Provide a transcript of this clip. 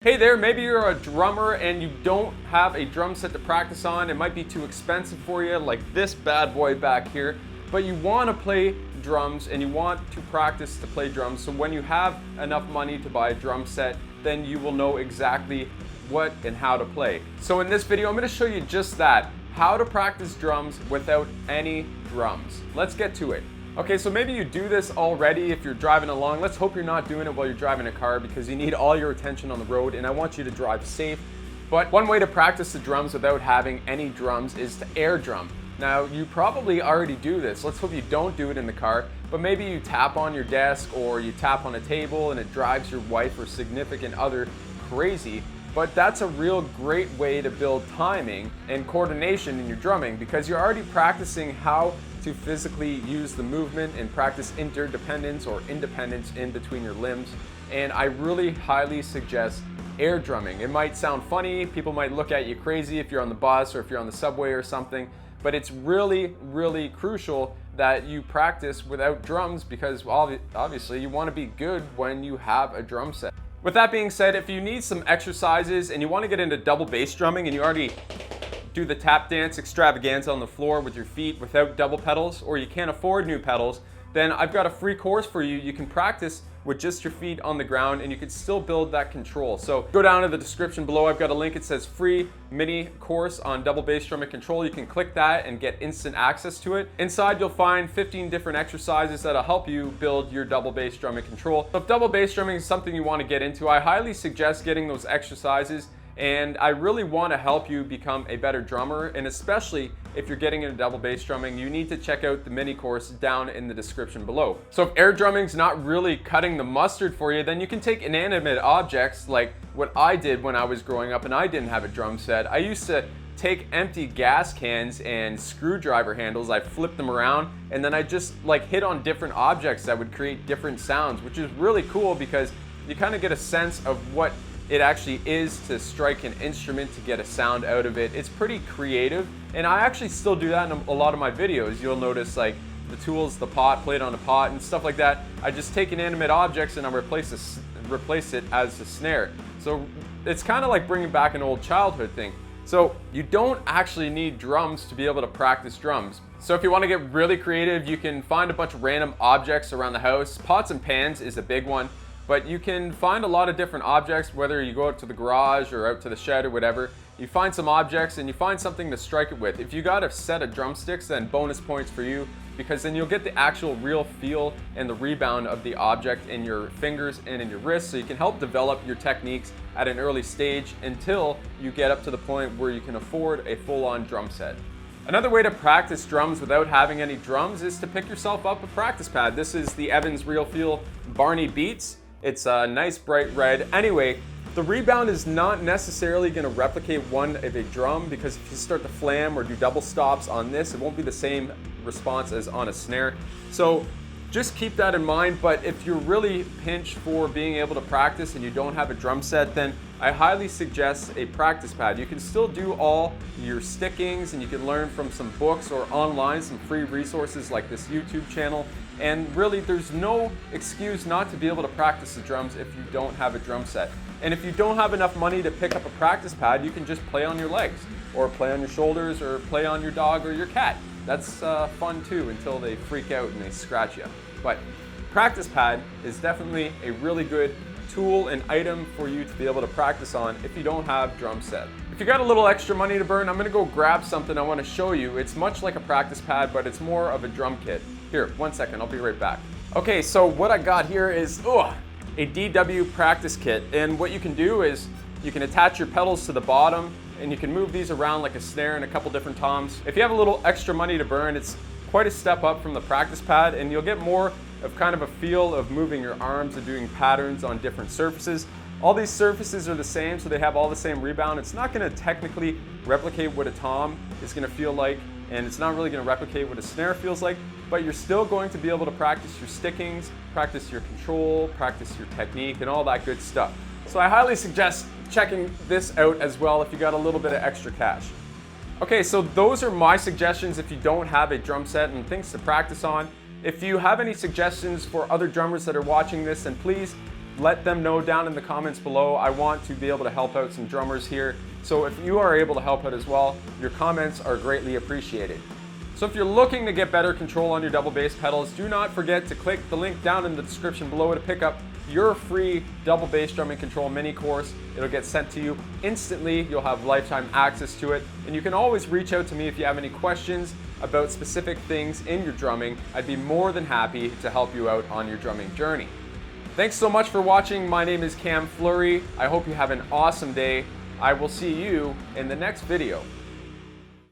Hey there, maybe you're a drummer and you don't have a drum set to practice on. It might be too expensive for you, like this bad boy back here, but you want to play drums and you want to practice to play drums. So when you have enough money to buy a drum set, then you will know exactly what and how to play. So in this video, I'm going to show you just that, how to practice drums without any drums. Let's get to it. Okay, so maybe you do this already if you're driving along. Let's hope you're not doing it while you're driving a car, because you need all your attention on the road and I want you to drive safe. But one way to practice the drums without having any drums is to air drum. Now, you probably already do this. Let's hope you don't do it in the car, but maybe you tap on your desk or you tap on a table and it drives your wife or significant other crazy. But that's a real great way to build timing and coordination in your drumming, because you're already practicing how to physically use the movement and practice interdependence or independence in between your limbs. And I really highly suggest air drumming. It might sound funny, people might look at you crazy if you're on the bus or if you're on the subway or something, but it's really, really crucial that you practice without drums, because obviously you want to be good when you have a drum set. With that being said, if you need some exercises and you want to get into double bass drumming and you already do the tap dance extravaganza on the floor with your feet without double pedals, or you can't afford new pedals, then I've got a free course for you. You can practice with just your feet on the ground and you can still build that control. So go down to the description below. I've got a link. It says free mini course on double bass drumming control. You can click that and get instant access to it. Inside you'll find 15 different exercises that'll help you build your double bass drumming control. So if double bass drumming is something you want to get into, I highly suggest getting those exercises. And I really want to help you become a better drummer, and especially if you're getting into double bass drumming, you need to check out the mini course down in the description below. So if air drumming's not really cutting the mustard for you, then you can take inanimate objects like what I did when I was growing up and I didn't have a drum set. I used to take empty gas cans and screwdriver handles, I flipped them around, and then I just hit on different objects that would create different sounds, which is really cool because you kind of get a sense of what it actually is to strike an instrument to get a sound out of it. It's pretty creative, and I actually still do that in a lot of my videos. You'll notice like the tools, the pot, played on a pot and stuff like that. I just take inanimate objects and I replace it as a snare. So it's kind of like bringing back an old childhood thing. So you don't actually need drums to be able to practice drums. So if you want to get really creative, you can find a bunch of random objects around the house. Pots and pans is a big one. But you can find a lot of different objects, whether you go out to the garage or out to the shed or whatever. You find some objects and you find something to strike it with. If you got a set of drumsticks, then bonus points for you, because then you'll get the actual real feel and the rebound of the object in your fingers and in your wrists, so you can help develop your techniques at an early stage until you get up to the point where you can afford a full-on drum set. Another way to practice drums without having any drums is to pick yourself up a practice pad. This is the Evans Real Feel Barney Beats. It's a nice bright red. Anyway, the rebound is not necessarily going to replicate one of a drum, because if you start to flam or do double stops on this, it won't be the same response as on a snare. So just keep that in mind. But if you're really pinched for being able to practice and you don't have a drum set, then I highly suggest a practice pad. You can still do all your stickings and you can learn from some books or online, some free resources like this YouTube channel. And really, there's no excuse not to be able to practice the drums if you don't have a drum set. And if you don't have enough money to pick up a practice pad, you can just play on your legs, or play on your shoulders, or play on your dog or your cat. That's fun too, until they freak out and they scratch you. But practice pad is definitely a really good tool and item for you to be able to practice on if you don't have drum set. If you got a little extra money to burn, I'm going to go grab something I want to show you. It's much like a practice pad, but it's more of a drum kit. Here, 1 second, I'll be right back. Okay, so what I got here is a DW practice kit. And what you can do is you can attach your pedals to the bottom and you can move these around like a snare and a couple different toms. If you have a little extra money to burn, it's quite a step up from the practice pad, and you'll get more of kind of a feel of moving your arms and doing patterns on different surfaces. All these surfaces are the same, so they have all the same rebound. It's not going to technically replicate what a tom is going to feel like, and it's not really going to replicate what a snare feels like, but you're still going to be able to practice your stickings, practice your control, practice your technique, and all that good stuff. So I highly suggest checking this out as well if you got a little bit of extra cash. Okay, so those are my suggestions if you don't have a drum set and things to practice on. If you have any suggestions for other drummers that are watching this, then please let them know down in the comments below. I want to be able to help out some drummers here. So if you are able to help out as well, your comments are greatly appreciated. So if you're looking to get better control on your double bass pedals, do not forget to click the link down in the description below to pick up your free double bass drumming control mini course. It'll get sent to you instantly. You'll have lifetime access to it. And you can always reach out to me if you have any questions about specific things in your drumming. I'd be more than happy to help you out on your drumming journey. Thanks so much for watching. My name is Fleury. I hope you have an awesome day. I will see you in the next video.